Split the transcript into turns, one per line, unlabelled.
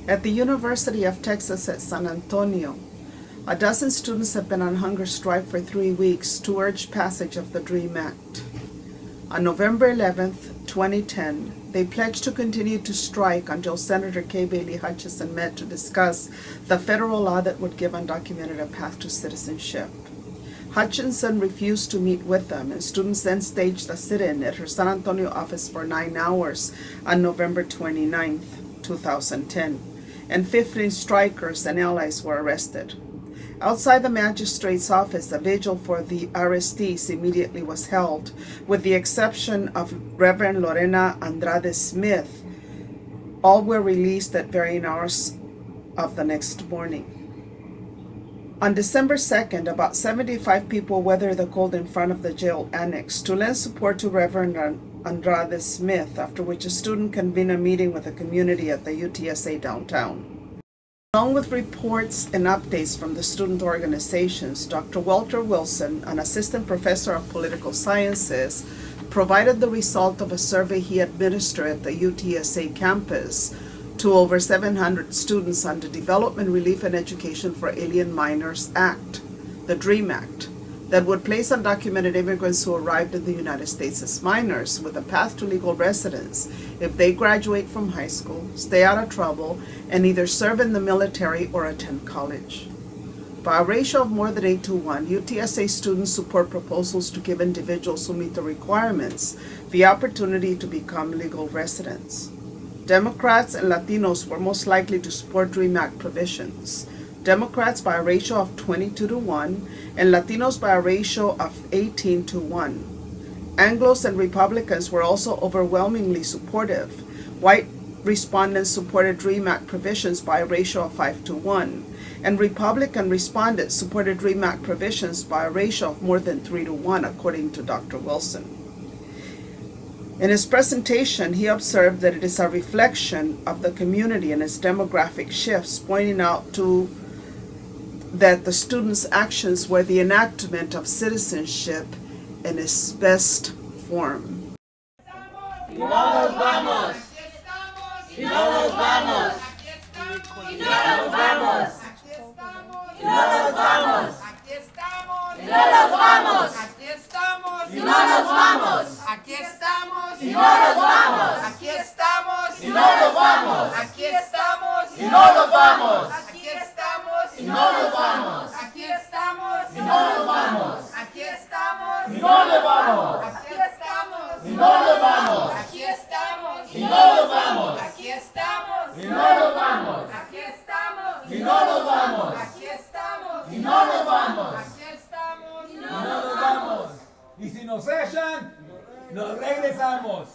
At the University of Texas at San Antonio, a dozen students have been on hunger strike for 3 weeks to urge passage of the DREAM Act. On November 11, 2010, they pledged to continue to strike until Senator Kay Bailey Hutchison met to discuss the federal law that would give undocumented a path to citizenship. Hutchison refused to meet with them, and students then staged a sit-in at her San Antonio office for 9 hours on November 29, 2010, and 15 strikers and allies were arrested. Outside the magistrate's office, a vigil for the arrestees immediately was held, with the exception of Reverend Lorena Andrade Smith. All were released at varying hours of the next morning. On December 2nd, about 75 people weathered the cold in front of the jail annex to lend support to Reverend Andrade Smith, after which a student convened a meeting with the community at the UTSA downtown. Along with reports and updates from the student organizations, Dr. Walter Wilson, an assistant professor of political sciences, provided the result of a survey he administered at the UTSA campus to over 700 students on the Development, Relief, and Education for Alien Minors Act, the DREAM Act, that would place undocumented immigrants who arrived in the United States as minors with a path to legal residence if they graduate from high school, stay out of trouble, and either serve in the military or attend college. By a ratio of more than 8 to 1, UTSA students support proposals to give individuals who meet the requirements the opportunity to become legal residents. Democrats and Latinos were most likely to support DREAM Act provisions. Democrats by a ratio of 22 to 1, and Latinos by a ratio of 18 to 1. Anglos and Republicans were also overwhelmingly supportive. White respondents supported DREAM Act provisions by a ratio of 5 to 1, and Republican respondents supported DREAM Act provisions by a ratio of more than 3 to 1, according to Dr. Wilson. In his presentation, he observed that it is a reflection of the community and its demographic shifts, pointing out that the students' actions were the enactment of citizenship in its best form.
Y no nos vamos. Y no nos vamos. Y no nos vamos. Y no nos vamos. Y no nos vamos. Y no nos vamos.
Aquí estamos.
Y no nos vamos.
Aquí estamos.
Y no nos vamos.
Aquí estamos.
Y no nos vamos.
Aquí estamos.
Y no nos vamos.
Aquí estamos.
Y no nos vamos.
Aquí estamos.
Y no nos vamos.
Aquí estamos.
Y no nos vamos.
Aquí estamos.
Y no nos vamos.
Aquí estamos.
Y no nos vamos.
Aquí estamos.
Y no nos vamos.
Aquí estamos.
Y no nos vamos.
Aquí estamos.
Y no nos vamos.
Y si nos echan, nos regresamos.